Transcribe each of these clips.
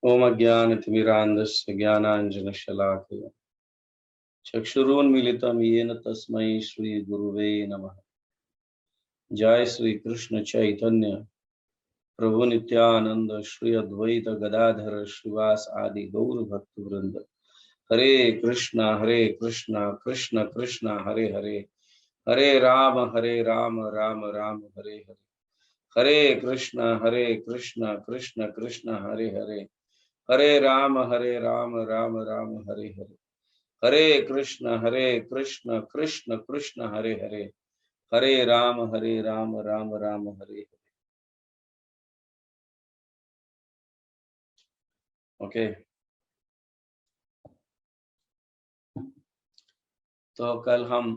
ओम अज्ञानतिमिरान्धस्य ज्ञानाञ्जनशलाकया चक्षुरुन्मीलितं येन तस्मै श्रीगुरुवे नमः। जय श्री कृष्ण चैतन्य प्रभु नित्यानंद श्री अद्वैत गदाधर श्रीवास आदि गौर भक्त वृंद। हरे कृष्णा कृष्ण कृष्ण हरे हरे, हरे राम राम राम हरे हरे। हरे कृष्ण कृष्ण कृष्ण हरे हरे, हरे राम राम राम हरे हरे। हरे कृष्ण कृष्ण कृष्ण हरे हरे, हरे राम राम राम हरे हरे। ओके, तो कल हम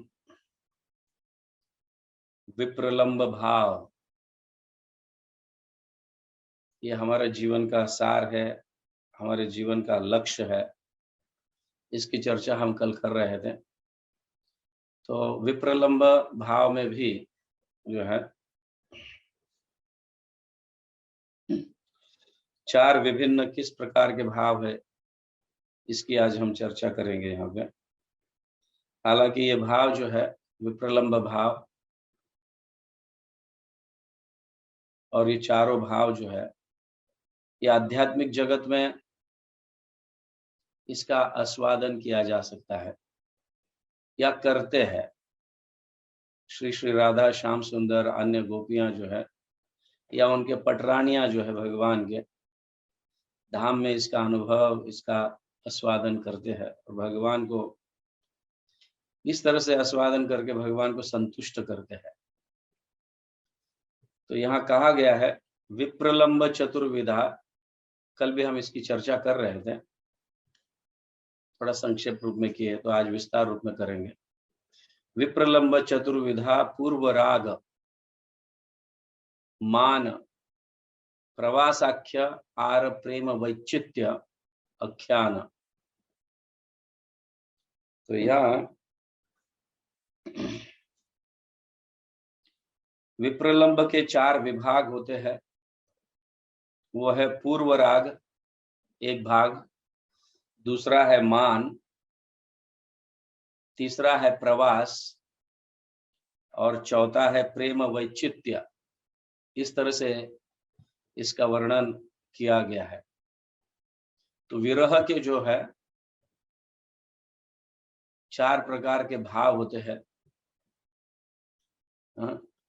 विप्रलंब भाव, ये हमारे जीवन का सार है, हमारे जीवन का लक्ष्य है, इसकी चर्चा हम कल कर रहे थे। तो विप्रलंब भाव में भी जो है 4 विभिन्न किस प्रकार के भाव है, इसकी आज हम चर्चा करेंगे यहाँ पे। हालांकि ये भाव जो है विप्रलंब भाव और ये चारों भाव जो है ये आध्यात्मिक जगत में इसका आस्वादन किया जा सकता है या करते हैं। श्री श्री राधा श्याम सुंदर अन्य गोपियां जो है या उनके पटरानियां जो है भगवान के धाम में इसका अनुभव, इसका आस्वादन करते हैं और भगवान को इस तरह से आस्वादन करके भगवान को संतुष्ट करते हैं। तो यहाँ कहा गया है विप्रलंब चतुर्विधा। कल भी हम इसकी चर्चा कर रहे थे, थोड़ा संक्षेप रूप में किए, तो आज विस्तार रूप में करेंगे। विप्रलंब चतुर्विधा पूर्व राग मान प्रवासाख्य आर प्रेम वैचित्य आख्यान। तो यहाँ विप्रलंब के 4 विभाग होते हैं। वो है पूर्व राग एक भाग, दूसरा है मान, तीसरा है प्रवास और चौथा है प्रेम वैचित्य। इस तरह से इसका वर्णन किया गया है। तो विरह के जो है 4 प्रकार के भाव होते हैं।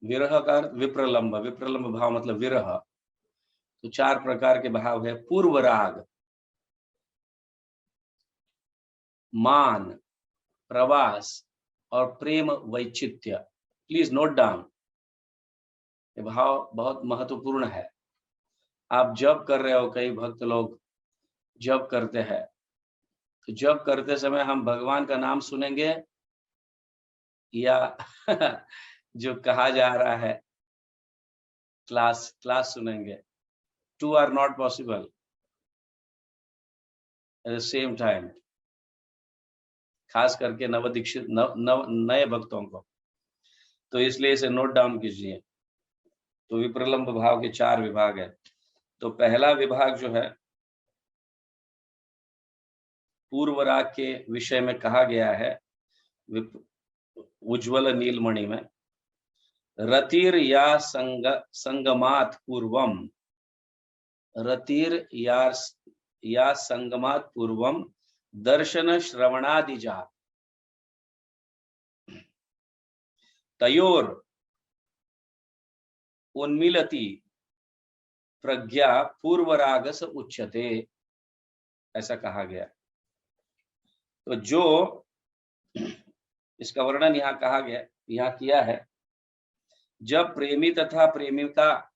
विरह का विप्रलंब, विप्रलंब भाव मतलब विरह। तो 4 प्रकार के भाव है पूर्व राग, मान, प्रवास और प्रेम वैचित्य। प्लीज नोट डाउन, ये भाव बहुत महत्वपूर्ण है। आप जप कर रहे हो, कई भक्त लोग जप करते हैं, तो जप करते समय हम भगवान का नाम सुनेंगे या जो कहा जा रहा है क्लास सुनेंगे। 2 are not possible at the same time, खास करके नवदीक्षित नए भक्तों को। तो इसलिए इसे नोट डाउन कीजिए। तो विप्रलंब भाव के 4 विभाग है। तो पहला विभाग जो है पूर्व राग के विषय में कहा गया है उज्ज्वल नीलमणि में, रतिर या संगमात पूर्वम, रतिर या संगमात पूर्वम दर्शन श्रवणादिजा तयोर उन्मिलति प्रज्ञा पूर्वरागस उच्यते, ऐसा कहा गया। तो जो इसका वर्णन यहाँ कहा गया, यहाँ किया है, जब प्रेमी तथा प्रेमिका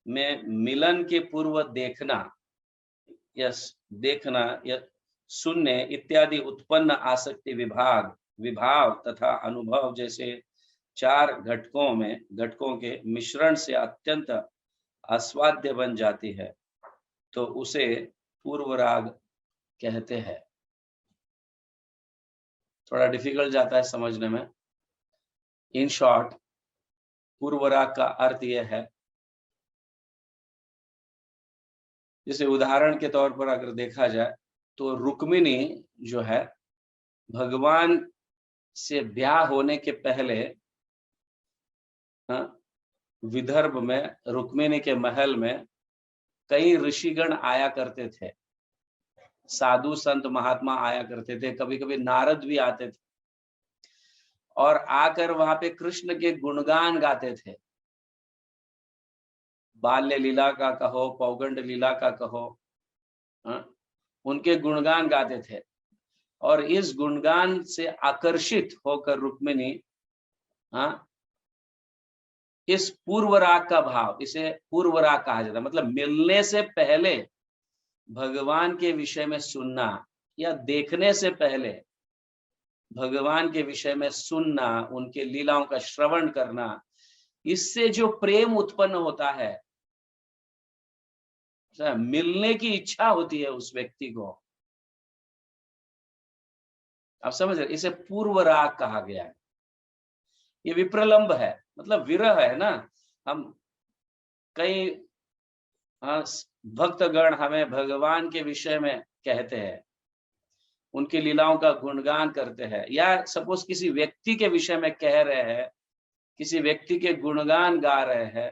में मिलन के पूर्व देखना या सुनने इत्यादि उत्पन्न आसक्ति विभाव तथा अनुभव जैसे 4 घटकों के मिश्रण से अत्यंत आस्वाद्य बन जाती है, तो उसे पूर्व राग कहते हैं। थोड़ा डिफिकल्ट जाता है समझने में। इन शॉर्ट, पूर्व राग का अर्थ यह है जैसे उदाहरण के तौर पर अगर देखा जाए तो रुक्मिणी जो है भगवान से ब्याह होने के पहले हाँ, विदर्भ में रुक्मिणी के महल में कई ऋषिगण आया करते थे, साधु संत महात्मा आया करते थे, कभी कभी नारद भी आते थे और आकर वहां पे कृष्ण के गुणगान गाते थे। बाल्य लीला का कहो, पौगंड लीला का कहो, उनके गुणगान गाते थे। और इस गुणगान से आकर्षित होकर रुक्मिणी इस पूर्व राग का भाव, इसे पूर्व राग कहा जाता है, मतलब मिलने से पहले भगवान के विषय में सुनना या देखने से पहले भगवान के विषय में सुनना, उनके लीलाओं का श्रवण करना, इससे जो प्रेम उत्पन्न होता है, मिलने की इच्छा होती है उस व्यक्ति को, आप समझ रहे, इसे पूर्व राग कहा गया है। ये विप्रलंब है, मतलब विरह है ना। हम कई भक्तगण हमें भगवान के विषय में कहते हैं, उनकी लीलाओं का गुणगान करते हैं, या सपोज किसी व्यक्ति के विषय में कह रहे हैं, किसी व्यक्ति के गुणगान गा रहे हैं,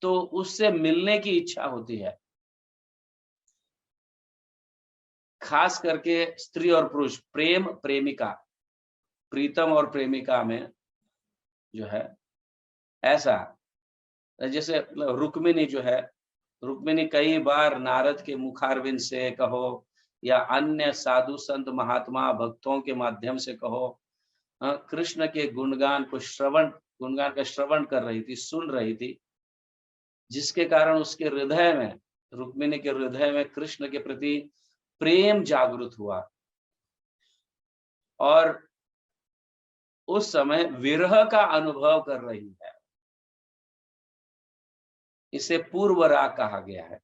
तो उससे मिलने की इच्छा होती है। खास करके स्त्री और पुरुष, प्रेम प्रेमिका, प्रीतम और प्रेमिका में जो है ऐसा, जैसे रुक्मिणी जो है, रुक्मिणी कई बार नारद के मुखारविंद से कहो या अन्य साधु संत महात्मा भक्तों के माध्यम से कहो, कृष्ण के गुणगान का श्रवण कर रही थी, सुन रही थी, जिसके कारण उसके हृदय में, रुक्मिणी के हृदय में कृष्ण के प्रति प्रेम जागृत हुआ और उस समय विरह का अनुभव कर रही है। इसे पूर्व राग कहा गया है।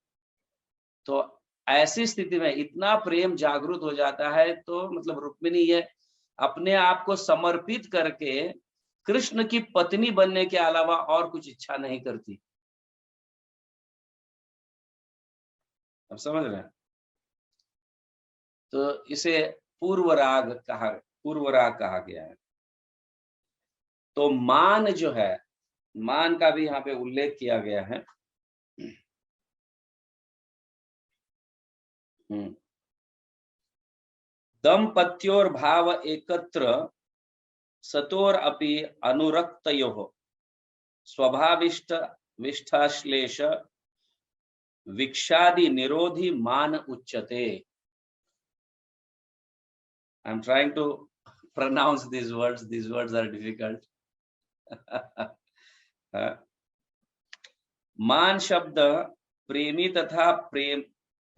तो ऐसी स्थिति में इतना प्रेम जागृत हो जाता है, तो मतलब रुक्मिणी ये अपने आप को समर्पित करके कृष्ण की पत्नी बनने के अलावा और कुछ इच्छा नहीं करती। आप समझ रहे हैं? तो इसे पूर्व राग कहा गया है। तो मान जो है, मान का भी यहाँ पे उल्लेख किया गया है। दंपत्योर भाव एकत्र सतोर अपि अनुरक्तयोः स्वभाविष्ट विष्ठाश्लेष विक्षादि निरोधी मान उच्यते। I am trying to pronounce these words. These words are difficult. मान शब्द प्रेमी तथा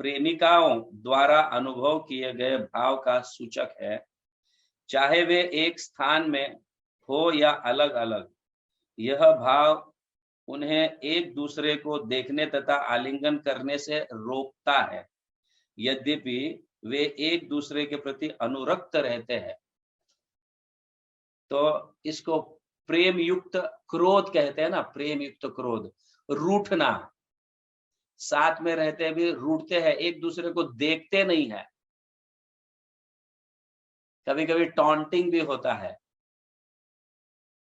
प्रेमिकाओं द्वारा अनुभव किए गए भाव का सूचक है, चाहे वे एक स्थान में हो या अलग अलग। यह भाव उन्हें एक दूसरे को देखने तथा आलिंगन करने से रोकता है, यद्यपि वे एक दूसरे के प्रति अनुरक्त रहते हैं। तो इसको प्रेम युक्त क्रोध कहते हैं ना, प्रेम युक्त क्रोध, रूठना, साथ में रहते भी रूठते हैं, एक दूसरे को देखते नहीं है, कभी कभी टॉन्टिंग भी होता है,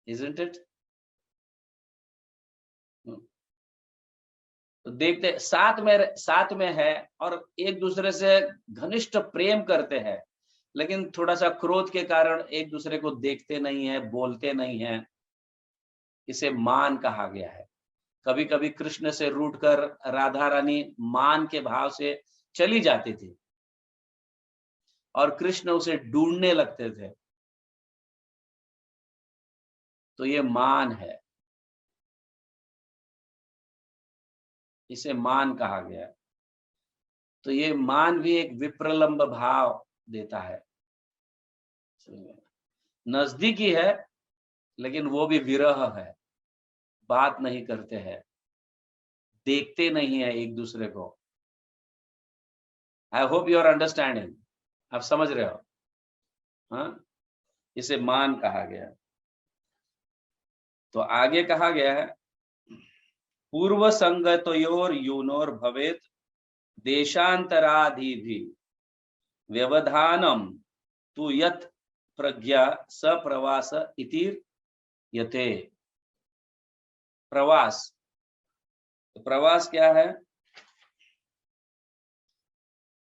isn't it? तो देखते साथ में है और एक दूसरे से घनिष्ठ प्रेम करते हैं, लेकिन थोड़ा सा क्रोध के कारण एक दूसरे को देखते नहीं है, बोलते नहीं है। इसे मान कहा गया है। कभी कभी कृष्ण से रूठकर राधा रानी मान के भाव से चली जाती थी और कृष्ण उसे ढूंढने लगते थे, तो ये मान है, इसे मान कहा गया। तो ये मान भी एक विप्रलंब भाव देता है, नजदीकी है लेकिन वो भी विरह है, बात नहीं करते हैं, देखते नहीं है एक दूसरे को। I hope you are understanding, आप समझ रहे हो? हाँ, इसे मान कहा गया। तो आगे कहा गया है पूर्व संगतयोर यूनोर भवेत देशांतराधिभि व्यवधानम तु यत् प्रज्ञा स प्रवास इति यते। प्रवास, प्रवास क्या है?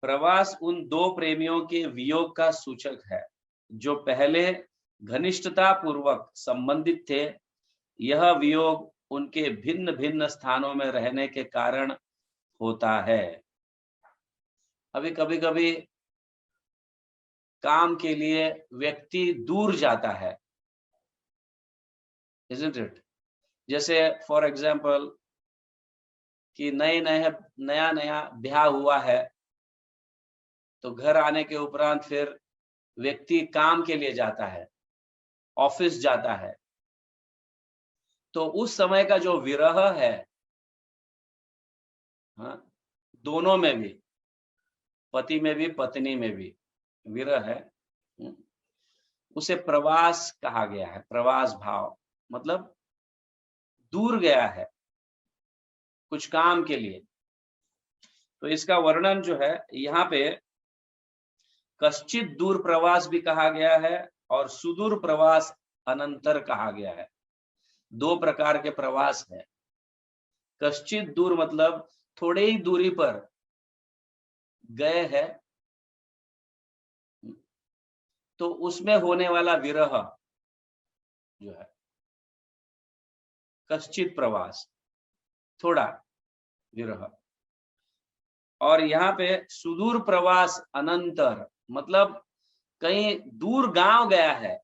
प्रवास उन दो प्रेमियों के वियोग का सूचक है जो पहले घनिष्ठता पूर्वक संबंधित थे। यह वियोग उनके भिन्न भिन्न स्थानों में रहने के कारण होता है। अभी कभी कभी काम के लिए व्यक्ति दूर जाता है, isn't it? जैसे फॉर एग्जाम्पल कि नया नया ब्याह हुआ है, तो घर आने के उपरांत फिर व्यक्ति काम के लिए जाता है, ऑफिस जाता है। तो उस समय का जो विरह है, हाँ, दोनों में भी, पति में भी पत्नी में भी विरह है, उसे प्रवास कहा गया है। प्रवास भाव मतलब दूर गया है कुछ काम के लिए। तो इसका वर्णन जो है यहाँ पे कश्चित दूर प्रवास भी कहा गया है और सुदूर प्रवास अनंतर कहा गया है। दो प्रकार के प्रवास है। कश्चित दूर मतलब थोड़े ही दूरी पर गए हैं, तो उसमें होने वाला विरह जो है कश्चित प्रवास, थोड़ा विरह। और यहाँ पे सुदूर प्रवास अनंतर मतलब कहीं दूर गांव गया है,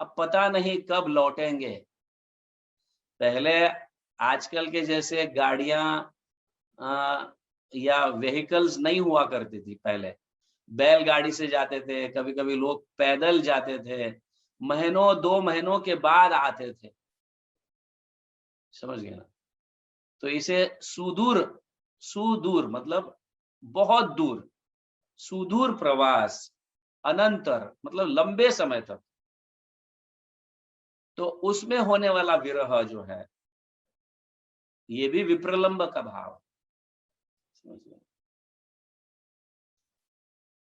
अब पता नहीं कब लौटेंगे। पहले आजकल के जैसे गाड़ियां या व्हीकल्स नहीं हुआ करती थी। पहले बैलगाड़ी से जाते थे, कभी कभी लोग पैदल जाते थे, महीनों 2 महीनों के बाद आते थे, समझ गए ना? तो इसे सुदूर, सुदूर मतलब बहुत दूर, सुदूर प्रवास अनंतर मतलब लंबे समय तक, तो उसमें होने वाला विरह जो है ये भी विप्रलंब का भाव।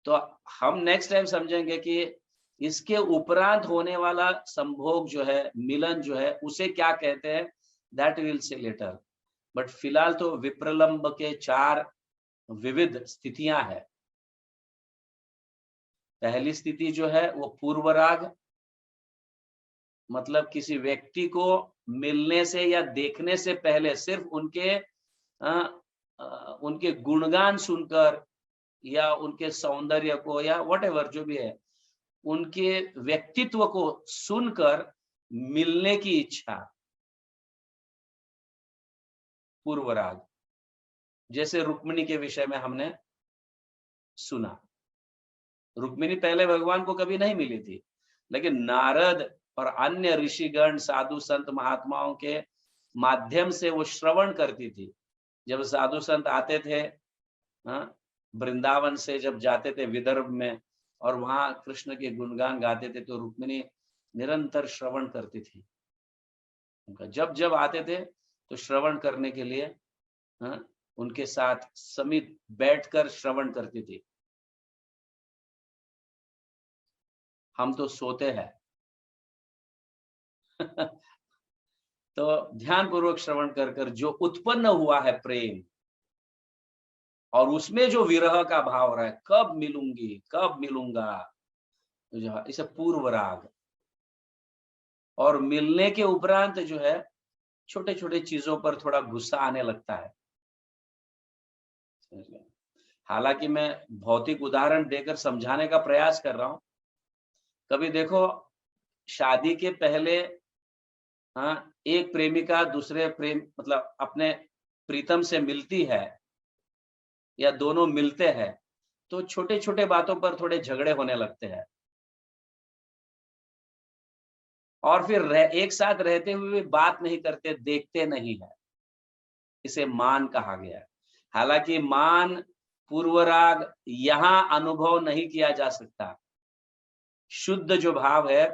तो हम नेक्स्ट टाइम समझेंगे कि इसके उपरांत होने वाला संभोग जो है, मिलन जो है, उसे क्या कहते हैं, that will say later. But फिलहाल तो विप्रलंब के 4 विविध स्थितियां हैं। पहली स्थिति जो है वो पूर्वराग, मतलब किसी व्यक्ति को मिलने से या देखने से पहले सिर्फ उनके गुणगान सुनकर या उनके सौंदर्य को या व्हाटएवर जो भी है, उनके व्यक्तित्व को सुनकर मिलने की इच्छा, पूर्वराग। जैसे रुक्मिणी के विषय में हमने सुना, रुक्मिणी पहले भगवान को कभी नहीं मिली थी, लेकिन नारद और अन्य ऋषिगण, साधु संत महात्माओं के माध्यम से वो श्रवण करती थी। जब साधु संत आते थे वृंदावन से, जब जाते थे विदर्भ में और वहां कृष्ण के गुणगान गाते थे, तो रुक्मिणी निरंतर श्रवण करती थी। उनका जब जब आते थे तो श्रवण करने के लिए उनके साथ समीप बैठकर श्रवण करती थी। हम तो सोते हैं तो ध्यान पूर्वक श्रवण कर कर जो उत्पन्न हुआ है प्रेम, और उसमें जो विरह का भाव रहा है, कब मिलूंगी कब मिलूंगा, जो इसे पूर्व राग। और मिलने के उपरांत जो है छोटे छोटे चीजों पर थोड़ा गुस्सा आने लगता है। हालांकि मैं भौतिक उदाहरण देकर समझाने का प्रयास कर रहा हूं। कभी देखो, शादी के पहले एक प्रेमिका दूसरे प्रेम मतलब अपने प्रीतम से मिलती है या दोनों मिलते हैं, तो छोटे छोटे बातों पर थोड़े झगड़े होने लगते हैं, और फिर एक साथ रहते हुए भी बात नहीं करते, देखते नहीं है। इसे मान कहा गया है। हालांकि मान, पूर्वराग यहां अनुभव नहीं किया जा सकता। शुद्ध जो भाव है,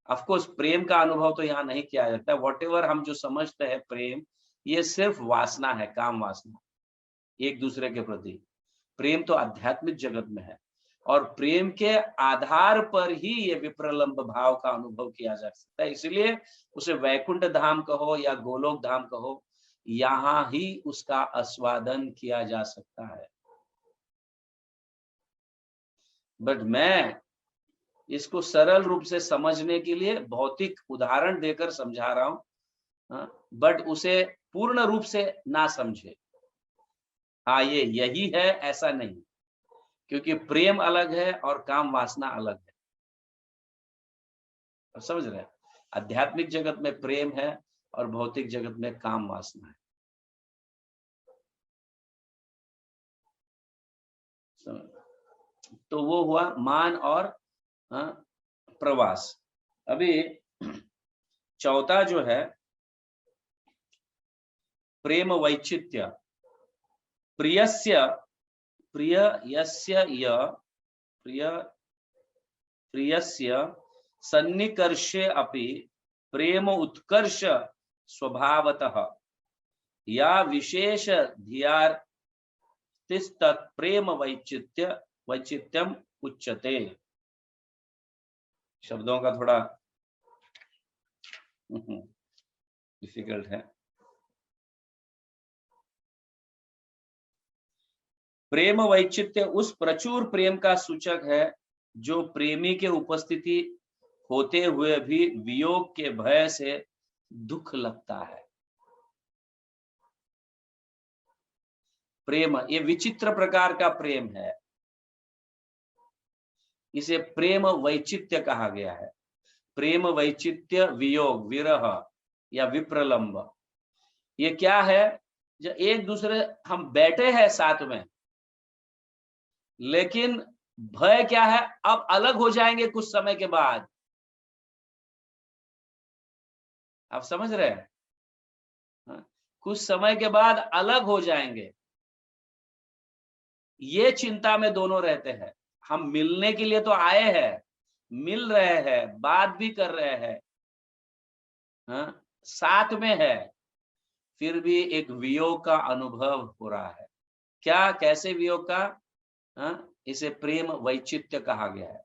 ऑफ कोर्स प्रेम का अनुभव तो यहाँ नहीं किया जाता। व्हाटएवर हम जो समझते हैं प्रेम, ये सिर्फ वासना है, काम वासना एक दूसरे के प्रति। प्रेम तो आध्यात्मिक जगत में है, और प्रेम के आधार पर ही ये विप्रलंब भाव का अनुभव किया जा सकता है। इसलिए उसे वैकुंठ धाम कहो या गोलोक धाम कहो, यहां ही उसका आस्वादन किया जा सकता है। बट मैं इसको सरल रूप से समझने के लिए भौतिक उदाहरण देकर समझा रहा हूं, बट उसे पूर्ण रूप से ना समझे। हाँ, ये यही है ऐसा नहीं, क्योंकि प्रेम अलग है और काम वासना अलग है। और समझ रहे हैं, आध्यात्मिक जगत में प्रेम है और भौतिक जगत में काम वासना है। तो वो हुआ मान और प्रवास। अभी चौथा जो है प्रेम वैचित्य। प्रियस्य प्रियस्य प्रियस्य सन्निकर्षे अपि प्रेम उत्कर्ष स्वभावतः या विशेष धियार्तिस्तत् प्रेम वैचित्यम उच्यते। शब्दों का थोड़ा डिफिकल्ट है। प्रेम वैचित्य उस प्रचुर प्रेम का सूचक है जो प्रेमी के उपस्थिति होते हुए भी वियोग के भय से दुख लगता है। प्रेम ये विचित्र प्रकार का प्रेम है, इसे प्रेम वैचित्य कहा गया है। प्रेम वैचित्य वियोग, विरह या विप्रलंब, ये क्या है? जब एक दूसरे हम बैठे हैं साथ में, लेकिन भय क्या है? अब अलग हो जाएंगे कुछ समय के बाद। आप समझ रहे हैं? कुछ समय के बाद अलग हो जाएंगे, ये चिंता में दोनों रहते हैं। हम मिलने के लिए तो आए हैं, मिल रहे हैं, बात भी कर रहे हैं, साथ में है, फिर भी एक वियोग का अनुभव हो रहा है। क्या, कैसे वियोग का? इसे प्रेम वैचित्य कहा गया है।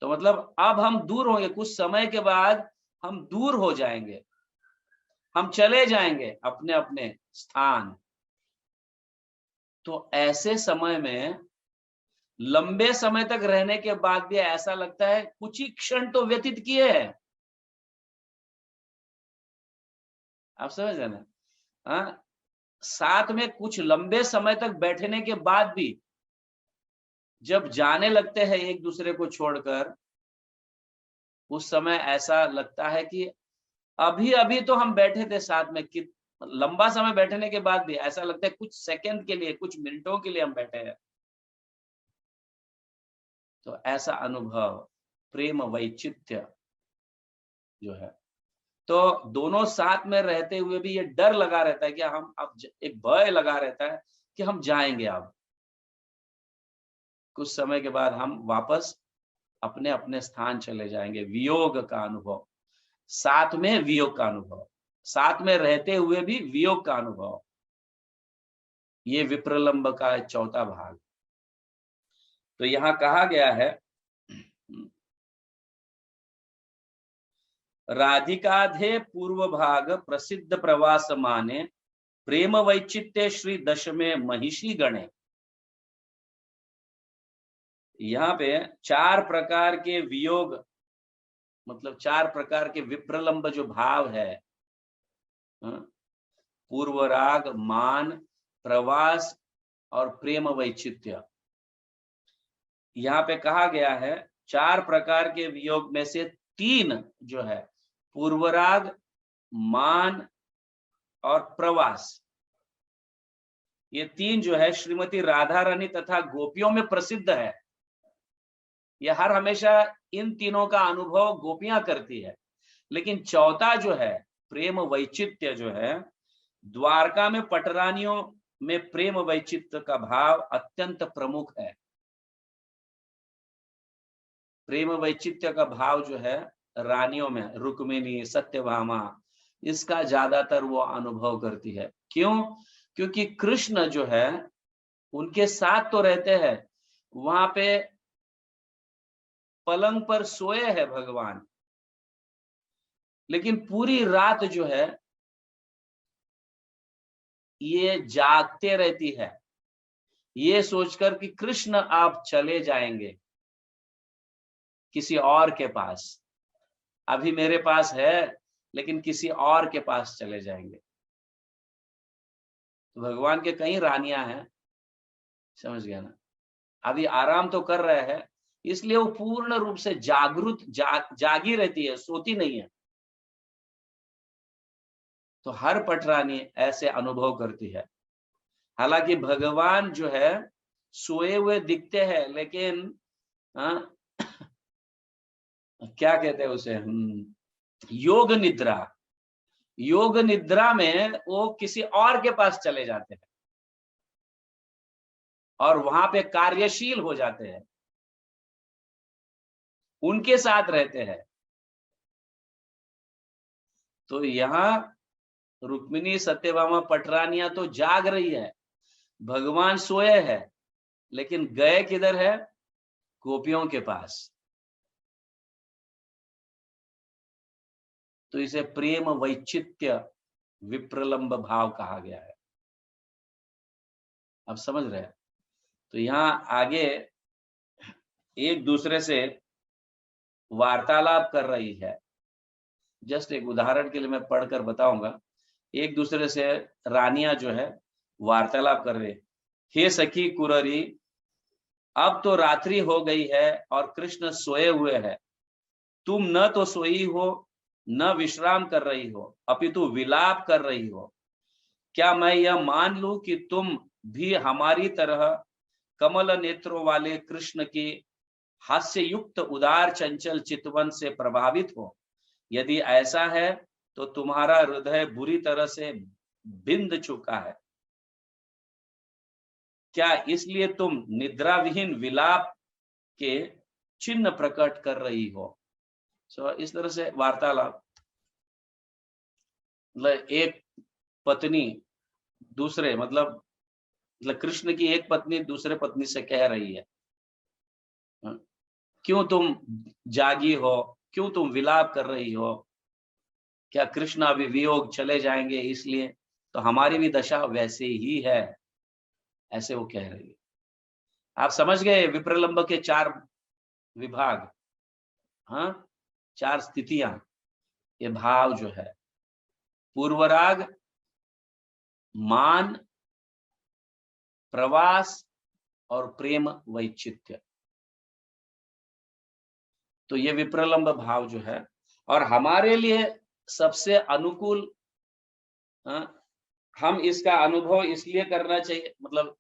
तो मतलब अब हम दूर होंगे, कुछ समय के बाद हम दूर हो जाएंगे, हम चले जाएंगे अपने अपने स्थान। तो ऐसे समय में लंबे समय तक रहने के बाद भी ऐसा लगता है कुछ ही क्षण तो व्यतीत किए हैं। आप समझ रहे ना? साथ में कुछ लंबे समय तक बैठने के बाद भी जब जाने लगते हैं एक दूसरे को छोड़कर, उस समय ऐसा लगता है कि अभी अभी तो हम बैठे थे साथ में, कि लंबा समय बैठने के बाद भी ऐसा लगता है कुछ सेकंड के लिए, कुछ मिनटों के लिए हम बैठे हैं। तो ऐसा अनुभव प्रेम वैचित्य जो है। तो दोनों साथ में रहते हुए भी ये डर लगा रहता है कि हम अब, एक भय लगा रहता है कि हम जाएंगे, अब कुछ समय के बाद हम वापस अपने अपने स्थान चले जाएंगे। वियोग का अनुभव, साथ में वियोग का अनुभव, साथ में रहते हुए भी वियोग का अनुभव, ये विप्रलंब का चौथा भाग। तो यहां कहा गया है राधिकाधे पूर्व भाग प्रसिद्ध प्रवास माने प्रेम वैचित्य श्री दशमे महिषी गणे। यहाँ पे 4 प्रकार के वियोग, मतलब 4 प्रकार के विप्रलंब जो भाव है, पूर्व राग, मान, प्रवास और प्रेम वैचित्य, यहाँ पे कहा गया है 4 प्रकार के वियोग में से 3 जो है पूर्वराग, मान और प्रवास, ये 3 जो है श्रीमती राधा रानी तथा गोपियों में प्रसिद्ध है। यह हर हमेशा इन तीनों का अनुभव गोपियां करती है। लेकिन चौथा जो है प्रेम वैचित्य जो है, द्वारका में पटरानियों में प्रेम वैचित्य का भाव अत्यंत प्रमुख है। प्रेम वैचित्य का भाव जो है रानियों में, रुक्मिणी, सत्यभामा, इसका ज्यादातर वो अनुभव करती है। क्यों? क्योंकि कृष्ण जो है उनके साथ तो रहते हैं, वहां पे पलंग पर सोए है भगवान, लेकिन पूरी रात जो है ये जागते रहती है, ये सोचकर कि कृष्ण आप चले जाएंगे किसी और के पास, अभी मेरे पास है लेकिन किसी और के पास चले जाएंगे। तो भगवान के कई रानियां हैं, समझ गया ना, अभी आराम तो कर रहे हैं, इसलिए वो पूर्ण रूप से जागी रहती है, सोती नहीं है। तो हर पटरानी ऐसे अनुभव करती है। हालांकि भगवान जो है सोए हुए दिखते हैं, लेकिन क्या कहते हैं उसे, योग निद्रा में वो किसी और के पास चले जाते हैं और वहां पे कार्यशील हो जाते हैं, उनके साथ रहते हैं। तो यहाँ रुक्मिणी सत्यभामा पटरानियां तो जाग रही है, भगवान सोए है, लेकिन गए किधर है? गोपियों के पास। तो इसे प्रेम वैचित्य विप्रलंब भाव कहा गया है। अब समझ रहे हैं? तो यहाँ आगे एक दूसरे से वार्तालाप कर रही है। जस्ट एक उदाहरण के लिए मैं पढ़कर बताऊंगा। एक दूसरे से रानियां जो है वार्तालाप कर रहे, हे सखी कुररी, अब तो रात्रि हो गई है और कृष्ण सोए हुए हैं, तुम न तो सोई हो न विश्राम कर रही हो, अपितु विलाप कर रही हो। क्या मैं यह मान लूं कि तुम भी हमारी तरह कमल नेत्रों वाले कृष्ण की हास्य युक्त उदार चंचल चितवन से प्रभावित हो? यदि ऐसा है तो तुम्हारा हृदय बुरी तरह से बिंद चुका है। क्या इसलिए तुम निद्रा विहीन विलाप के चिन्ह प्रकट कर रही हो? इस तरह से वार्तालाप, मतलब एक पत्नी दूसरे, मतलब कृष्ण की एक पत्नी दूसरे पत्नी से कह रही है, क्यों तुम जागी हो, क्यों तुम विलाप कर रही हो? क्या कृष्ण अभी वियोग चले जाएंगे इसलिए? तो हमारी भी दशा वैसे ही है, ऐसे वो कह रही है। आप समझ गए विप्रलंब के 4 विभाग, हाँ, 4 स्थितियां, ये भाव जो है पूर्वराग, मान, प्रवास और प्रेम वैचित्य। तो ये विप्रलंब भाव जो है, और हमारे लिए सबसे अनुकूल, हम इसका अनुभव इसलिए करना चाहिए, मतलब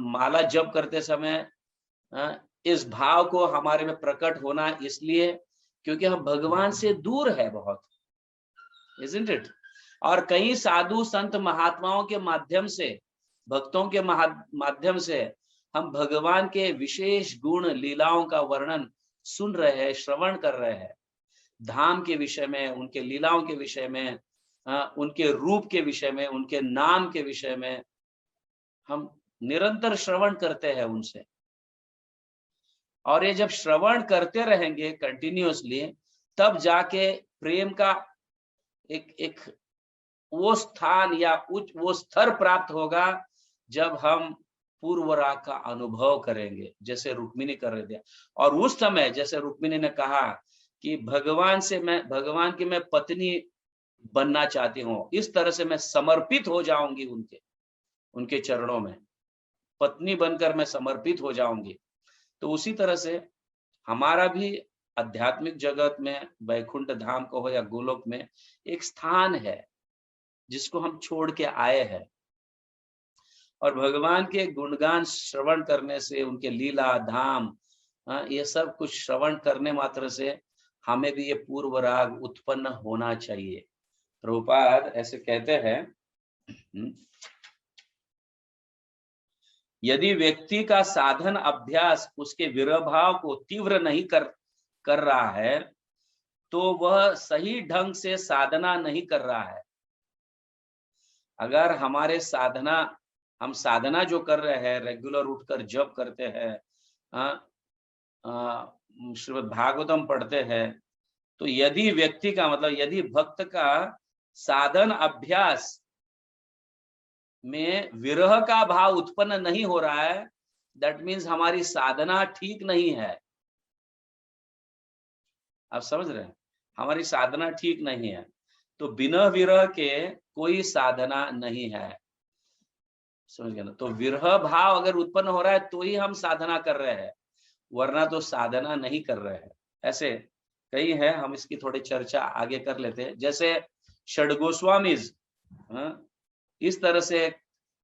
माला जप करते समय इस भाव को हमारे में प्रकट होना इसलिए क्योंकि हम भगवान से दूर है बहुत, isn't it? और कई साधु संत महात्माओं के माध्यम से, भक्तों के माध्यम से हम भगवान के विशेष गुण लीलाओं का वर्णन सुन रहे हैं, श्रवण कर रहे हैं, धाम के विषय में, उनके लीलाओं के विषय में, उनके रूप के विषय में, उनके नाम के विषय में हम निरंतर श्रवण करते हैं उनसे। और ये जब श्रवण करते रहेंगे कंटिन्यूअसली, तब जाके प्रेम का एक वो स्थान या वो स्तर प्राप्त होगा जब हम पूर्व राग का अनुभव करेंगे, जैसे रुक्मिणी कर रहे थे। और उस समय जैसे रुक्मिणी ने कहा कि भगवान की मैं पत्नी बनना चाहती हूँ, इस तरह से मैं समर्पित हो जाऊंगी उनके चरणों में, पत्नी बनकर मैं समर्पित हो जाऊंगी। तो उसी तरह से हमारा भी आध्यात्मिक जगत में, वैकुंठ धाम को हो या गोलोक में, एक स्थान है जिसको हम छोड़ के आए हैं। और भगवान के गुणगान श्रवण करने से, उनके लीला धाम, ये सब कुछ श्रवण करने मात्र से हमें भी ये पूर्व राग उत्पन्न होना चाहिए। प्रभुपाद ऐसे कहते हैं, यदि व्यक्ति का साधन अभ्यास उसके विरह भाव को तीव्र नहीं कर रहा है, तो वह सही ढंग से साधना नहीं कर रहा है। अगर हम साधना जो कर रहे हैं, रेगुलर उठकर जप करते हैं, श्रीमद् भागवतम पढ़ते हैं, तो यदि व्यक्ति का मतलब यदि भक्त का साधन अभ्यास में विरह का भाव उत्पन्न नहीं हो रहा है, दैट मीन्स हमारी साधना ठीक नहीं है। आप समझ रहे हैं, हमारी साधना ठीक नहीं है। तो बिना विरह के कोई साधना नहीं है, समझ गए ना। तो विरह भाव अगर उत्पन्न हो रहा है तो ही हम साधना कर रहे हैं, वरना तो साधना नहीं कर रहे हैं। ऐसे कई है, हम इसकी थोड़ी चर्चा आगे कर लेते हैं। जैसे षडगोस्वामीज इस तरह से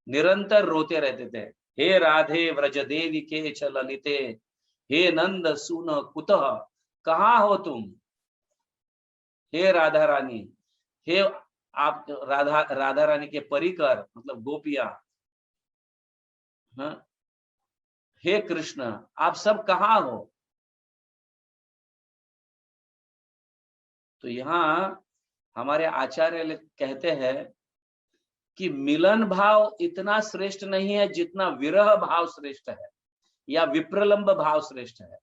निरंतर रोते रहते थे, हे राधे व्रज देवी के च ललिते, हे नंद सुन कुतः, कहाँ हो तुम, हे राधा रानी, हे आप राधा रानी के परिकर मतलब गोपियां, हे कृष्ण आप सब कहाँ हो। तो यहाँ हमारे आचार्य कहते हैं कि मिलन भाव इतना श्रेष्ठ नहीं है जितना विरह भाव श्रेष्ठ है, या विप्रलंब भाव श्रेष्ठ है।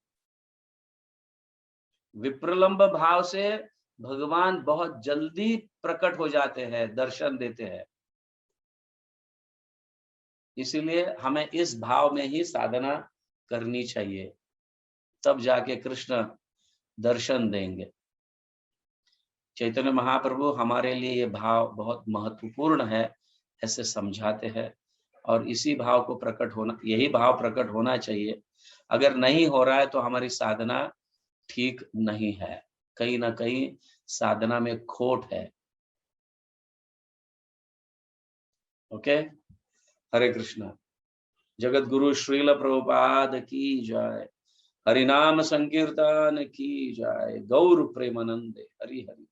विप्रलंब भाव से भगवान बहुत जल्दी प्रकट हो जाते हैं, दर्शन देते हैं। इसीलिए हमें इस भाव में ही साधना करनी चाहिए, तब जाके कृष्ण दर्शन देंगे। चैतन्य महाप्रभु हमारे लिए ये भाव बहुत महत्वपूर्ण है ऐसे समझाते हैं, और इसी भाव को प्रकट होना, यही भाव प्रकट होना चाहिए। अगर नहीं हो रहा है तो हमारी साधना ठीक नहीं है, कहीं ना कहीं साधना में खोट है। ओके, हरे कृष्णा। जगत गुरु श्रील प्रभुपाद की जय, हरिनाम संकीर्तन की जय, गौर प्रेमानंदे, हरि हरि।